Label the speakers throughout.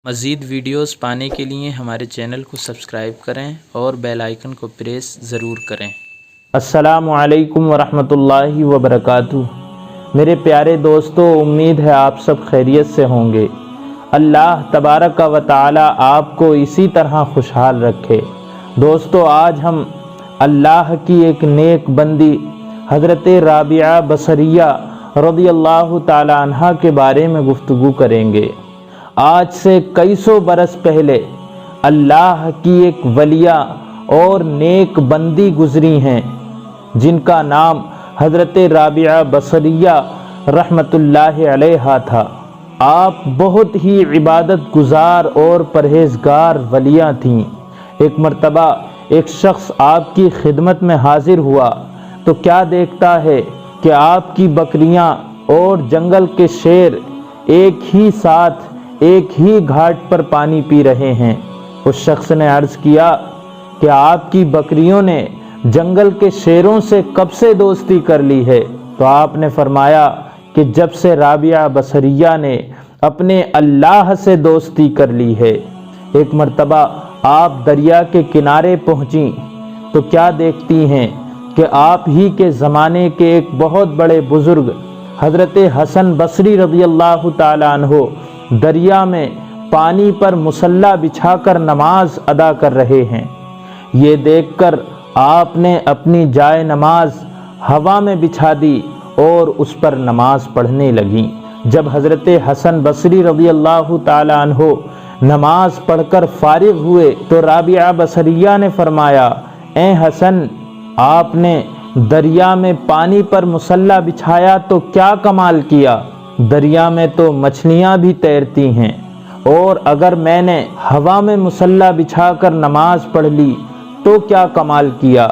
Speaker 1: مزید ویڈیوز پانے کے لیے ہمارے چینل کو سبسکرائب کریں اور بیل آئیکن کو پریس ضرور کریں۔
Speaker 2: السلام علیکم ورحمۃ اللہ وبرکاتہ۔ میرے پیارے دوستو، امید ہے آپ سب خیریت سے ہوں گے۔ اللہ تبارک و تعالی آپ کو اسی طرح خوشحال رکھے۔ دوستو، آج ہم اللہ کی ایک نیک بندی حضرت رابعہ بصریہ رضی اللہ تعالی عنہا کے بارے میں گفتگو کریں گے۔ آج سے کئی سو برس پہلے اللہ کی ایک ولیہ اور نیک بندی گزری ہیں جن کا نام حضرت رابعہ بصریہ رحمت اللہ علیہا تھا۔ آپ بہت ہی عبادت گزار اور پرہیزگار ولیہ تھیں۔ ایک مرتبہ ایک شخص آپ کی خدمت میں حاضر ہوا تو کیا دیکھتا ہے کہ آپ کی بکریاں اور جنگل کے شیر ایک ہی ساتھ ایک ہی گھاٹ پر پانی پی رہے ہیں۔ اس شخص نے عرض کیا کہ آپ کی بکریوں نے جنگل کے شیروں سے کب سے دوستی کر لی ہے؟ تو آپ نے فرمایا کہ جب سے رابعہ بصریہ نے اپنے اللہ سے دوستی کر لی ہے۔ ایک مرتبہ آپ دریا کے کنارے پہنچیں تو کیا دیکھتی ہیں کہ آپ ہی کے زمانے کے ایک بہت بڑے بزرگ حضرت حسن بصری رضی اللہ تعالی عنہ دریا میں پانی پر مصلی بچھا کر نماز ادا کر رہے ہیں۔ یہ دیکھ کر آپ نے اپنی جائے نماز ہوا میں بچھا دی اور اس پر نماز پڑھنے لگیں۔ جب حضرت حسن بصری رضی اللہ تعالی عنہ نماز پڑھ کر فارغ ہوئے تو رابعہ بصریہ نے فرمایا، اے حسن، آپ نے دریا میں پانی پر مصلی بچھایا تو کیا کمال کیا؟ دریا میں تو مچھلیاں بھی تیرتی ہیں، اور اگر میں نے ہوا میں مصلی بچھا کر نماز پڑھ لی تو کیا کمال کیا؟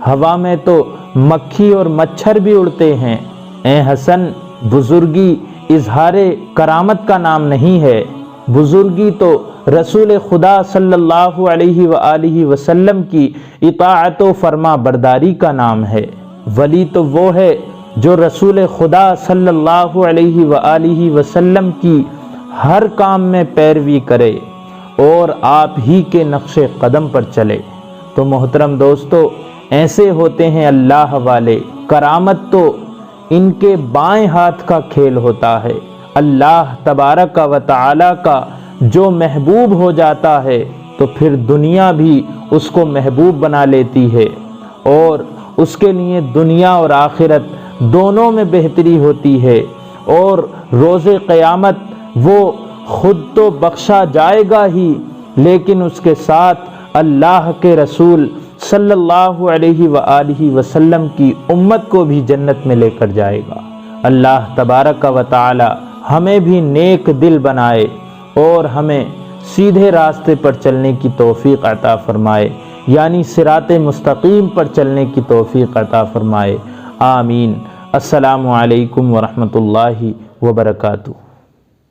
Speaker 2: ہوا میں تو مکھی اور مچھر بھی اڑتے ہیں۔ اے حسن، بزرگی اظہار کرامت کا نام نہیں ہے، بزرگی تو رسول خدا صلی اللہ علیہ وآلہ وسلم کی اطاعت و فرما برداری کا نام ہے۔ ولی تو وہ ہے جو رسول خدا صلی اللہ علیہ وآلہ وسلم کی ہر کام میں پیروی کرے اور آپ ہی کے نقش قدم پر چلے۔ تو محترم دوستو، ایسے ہوتے ہیں اللہ والے۔ کرامت تو ان کے بائیں ہاتھ کا کھیل ہوتا ہے۔ اللہ تبارک و تعالی کا جو محبوب ہو جاتا ہے تو پھر دنیا بھی اس کو محبوب بنا لیتی ہے، اور اس کے لیے دنیا اور آخرت دونوں میں بہتری ہوتی ہے، اور روز قیامت وہ خود تو بخشا جائے گا ہی، لیکن اس کے ساتھ اللہ کے رسول صلی اللہ علیہ وآلہ وسلم کی امت کو بھی جنت میں لے کر جائے گا۔ اللہ تبارک و تعالی ہمیں بھی نیک دل بنائے اور ہمیں سیدھے راستے پر چلنے کی توفیق عطا فرمائے، یعنی صراط مستقیم پر چلنے کی توفیق عطا فرمائے۔ آمین۔ السلام علیکم ورحمۃ اللہ وبرکاتہ۔